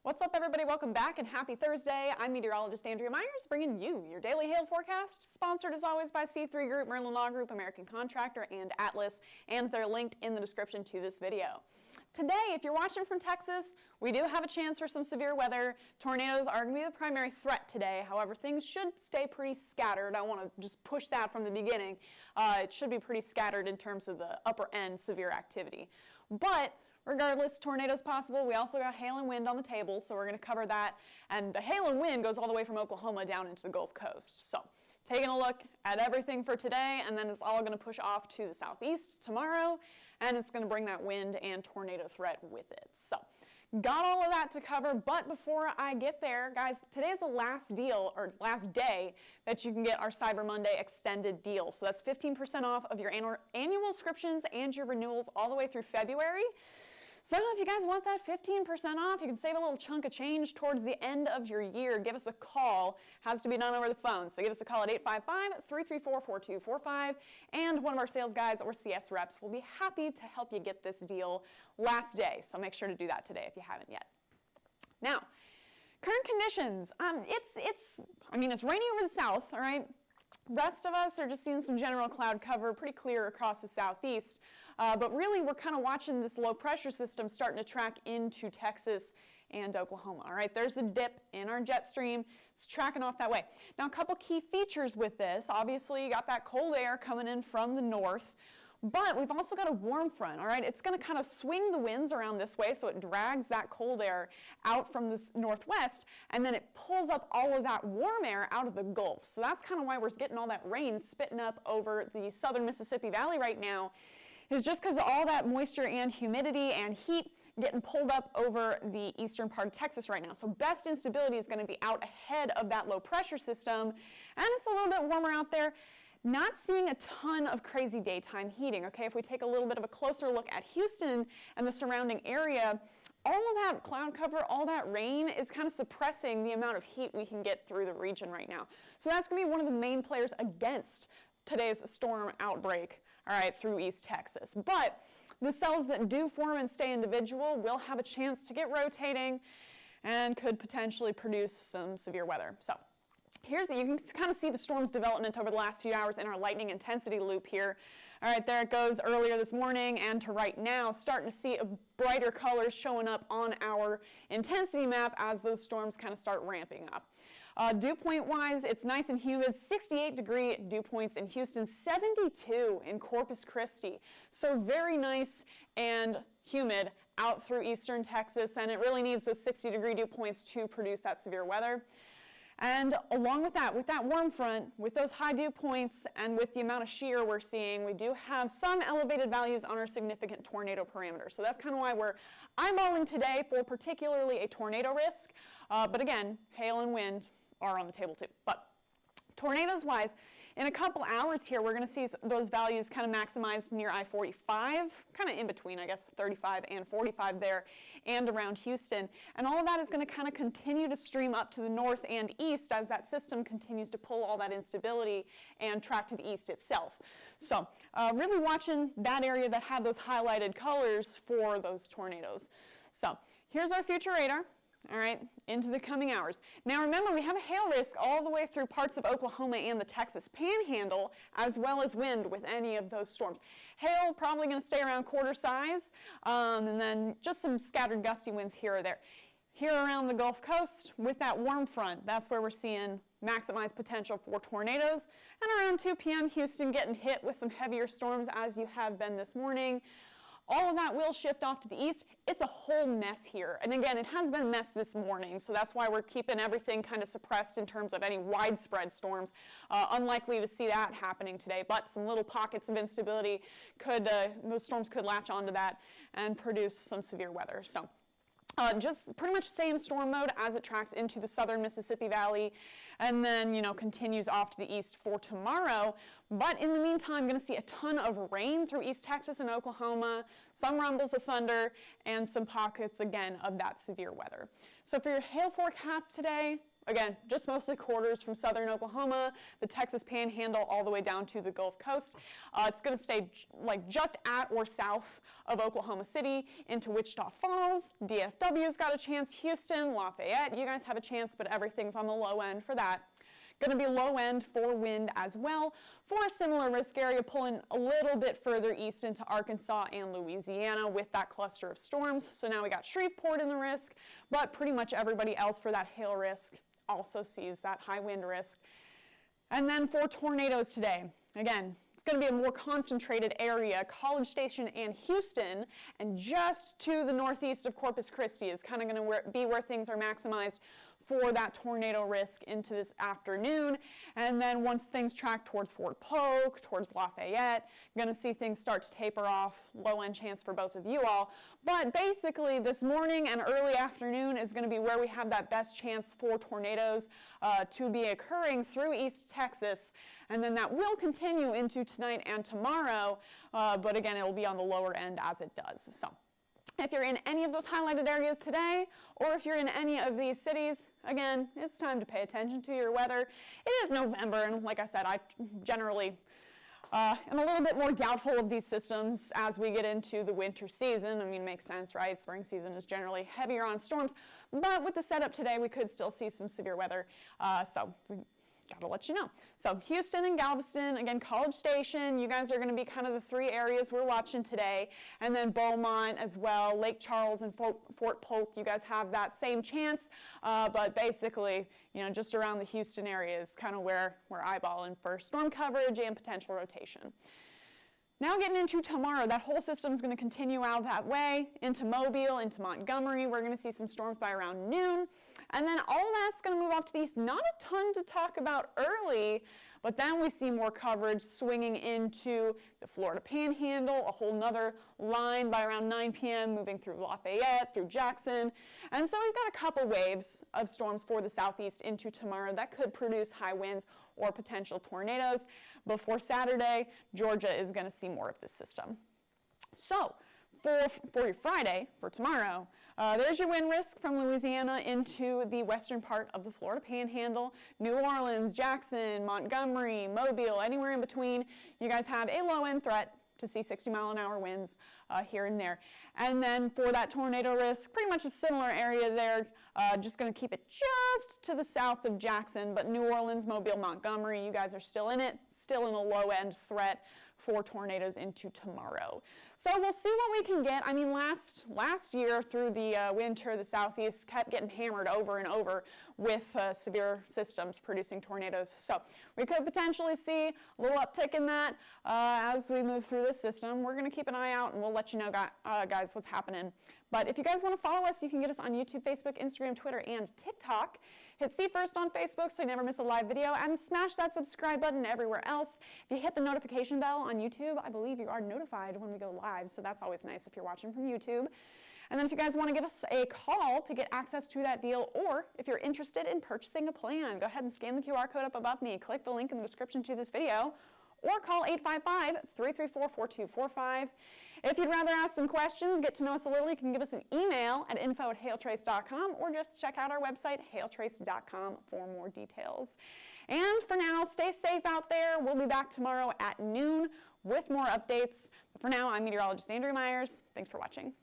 What's up, everybody? Welcome back and happy Thursday. I'm meteorologist Andrea Myers, bringing you your daily hail forecast, sponsored as always by C3 Group, Merlin Law Group, American Contractor, and Atlas, and they're linked in the description to this video. Today, if you're watching from Texas, we do have a chance for some severe weather. Tornadoes are going to be the primary threat today. However, things should stay pretty scattered. I want to just push that from the beginning. It should be pretty scattered in terms of the upper end severe activity. But regardless, tornadoes possible. We also got hail and wind on the table, so we're going to cover that. And the hail and wind goes all the way from Oklahoma down into the Gulf Coast. So taking a look at everything for today, and then it's all going to push off to the southeast tomorrow, and it's going to bring that wind and tornado threat with it. So got all of that to cover, but before I get there, guys, today's the last deal, or last day, that you can get our Cyber Monday extended deal. So that's 15% off of your annual subscriptions and your renewals all the way through February. So if you guys want that 15% off, you can save a little chunk of change towards the end of your year. Give us a call. Has to be done over the phone. So give us a call at 855-334-4245, and one of our sales guys or CS reps will be happy to help you get this deal last day. So make sure to do that today if you haven't yet. Now, current conditions. It's raining over the south, all right? Rest of us are just seeing some general cloud cover, pretty clear across the southeast. But really, we're kind of watching this low pressure system starting to track into Texas and Oklahoma. All right, there's a dip in our jet stream. It's tracking off that way. Now, a couple key features with this. Obviously, you got that cold air coming in from the north. But we've also got a warm front, all right? It's going to kind of swing the winds around this way, so it drags that cold air out from the northwest, and then it pulls up all of that warm air out of the Gulf. So that's kind of why we're getting all that rain spitting up over the southern Mississippi Valley right now, is just because of all that moisture and humidity and heat getting pulled up over the eastern part of Texas right now. So best instability is going to be out ahead of that low pressure system, and it's a little bit warmer out there. Not seeing a ton of crazy daytime heating, okay? If we take a little bit of a closer look at Houston and the surrounding area, all of that cloud cover, all that rain is kind of suppressing the amount of heat we can get through the region right now. So that's going to be one of the main players against today's storm outbreak, all right, through East Texas. But the cells that do form and stay individual will have a chance to get rotating and could potentially produce some severe weather. So you can kind of see the storm's development over the last few hours in our lightning intensity loop here. All right, there it goes earlier this morning and to right now, starting to see brighter colors showing up on our intensity map as those storms kind of start ramping up. Dew point wise, it's nice and humid, 68-degree dew points in Houston, 72 in Corpus Christi. So very nice and humid out through eastern Texas, and it really needs those 60-degree dew points to produce that severe weather. And along with that warm front, with those high dew points, and with the amount of shear we're seeing, we do have some elevated values on our significant tornado parameter. So that's kind of why we're eyeballing today for particularly a tornado risk. But again, hail and wind are on the table too. But tornadoes-wise, in a couple hours here, we're going to see those values kind of maximized near I-45, kind of in between, I guess, 35 and 45 there, and around Houston. And all of that is going to kind of continue to stream up to the north and east as that system continues to pull all that instability and track to the east itself. So really watching that area that had those highlighted colors for those tornadoes. So here's our future radar. All right, into the coming hours. Now remember, we have a hail risk all the way through parts of Oklahoma and the Texas Panhandle, as well as wind with any of those storms. Hail probably going to stay around quarter size, and then just some scattered gusty winds here or there. Here around the Gulf Coast, with that warm front, that's where we're seeing maximized potential for tornadoes. And around 2 p.m., Houston getting hit with some heavier storms as you have been this morning. all of that will shift off to the east. It's a whole mess here. And again, it has been a mess this morning, so that's why we're keeping everything kind of suppressed in terms of any widespread storms. Unlikely to see that happening today, but some little pockets of instability those storms could latch onto that and produce some severe weather. So just pretty much same storm mode as it tracks into the southern Mississippi Valley and then, continues off to the east for tomorrow. But in the meantime, going to see a ton of rain through East Texas and Oklahoma, some rumbles of thunder, and some pockets, again, of that severe weather. So for your hail forecast today, again, just mostly quarters from southern Oklahoma, the Texas Panhandle, all the way down to the Gulf Coast. It's going to stay just at or south of Oklahoma City into Wichita Falls. DFW's got a chance. Houston, Lafayette, you guys have a chance, but everything's on the low end for that. Going to be low end for wind as well for a similar risk area pulling a little bit further east into Arkansas and Louisiana with that cluster of storms. So now we got Shreveport in the risk, but pretty much everybody else for that hail risk also sees that high wind risk. And then for tornadoes today, again, it's going to be a more concentrated area. College Station and Houston, and just to the northeast of Corpus Christi is kind of going to be where things are maximized for that tornado risk into this afternoon. And then once things track towards Fort Polk, towards Lafayette, going to see things start to taper off, low end chance for both of you all. But basically this morning and early afternoon is going to be where we have that best chance for tornadoes to be occurring through East Texas. And then that will continue into tonight and tomorrow, but again, it will be on the lower end as it does. So if you're in any of those highlighted areas today, or if you're in any of these cities, again, it's time to pay attention to your weather. It is November, and like I said, I generally am a little bit more doubtful of these systems as we get into the winter season. I mean, it makes sense, right? Spring season is generally heavier on storms, but with the setup today, we could still see some severe weather, so we gotta let you know. So Houston and Galveston, again, College Station, you guys are going to be kind of the three areas we're watching today. And then Beaumont as well, Lake Charles and Fort Polk, you guys have that same chance. But basically, just around the Houston area is kind of where we're eyeballing for storm coverage and potential rotation. Now getting into tomorrow, that whole system is going to continue out that way into Mobile, into Montgomery. We're going to see some storms by around noon. And then all that's going to move off to the east. Not a ton to talk about early, but then we see more coverage swinging into the Florida Panhandle, a whole nother line by around 9 p.m., moving through Lafayette, through Jackson. And so we've got a couple waves of storms for the southeast into tomorrow that could produce high winds or potential tornadoes. Before Saturday, Georgia is going to see more of this system. So for your Friday, for tomorrow, there's your wind risk from Louisiana into the western part of the Florida Panhandle. New Orleans, Jackson, Montgomery, Mobile, anywhere in between. You guys have a low-end threat to see 60-mile-an-hour winds here and there. And then for that tornado risk, pretty much a similar area there, just going to keep it just to the south of Jackson, but New Orleans, Mobile, Montgomery, you guys are still in it, still in a low-end threat for tornadoes into tomorrow. So we'll see what we can get. I mean, last year through the winter, the southeast kept getting hammered over and over with severe systems producing tornadoes. So we could potentially see a little uptick in that as we move through this system. We're going to keep an eye out, and we'll let you know, guys, what's happening. But if you guys want to follow us, you can get us on YouTube, Facebook, Instagram, Twitter, and TikTok. Hit See First on Facebook so you never miss a live video, and smash that subscribe button everywhere else. If you hit the notification bell on YouTube, I believe you are notified when we go live, so that's always nice if you're watching from YouTube. And then if you guys want to give us a call to get access to that deal, or if you're interested in purchasing a plan, go ahead and scan the QR code up above me, click the link in the description to this video, or call 855-334-4245. If you'd rather ask some questions, get to know us a little, you can give us an email at info@hailtrace.com, or just check out our website, hailtrace.com, for more details. And for now, stay safe out there. We'll be back tomorrow at noon with more updates. But for now, I'm meteorologist Andrea Myers. Thanks for watching.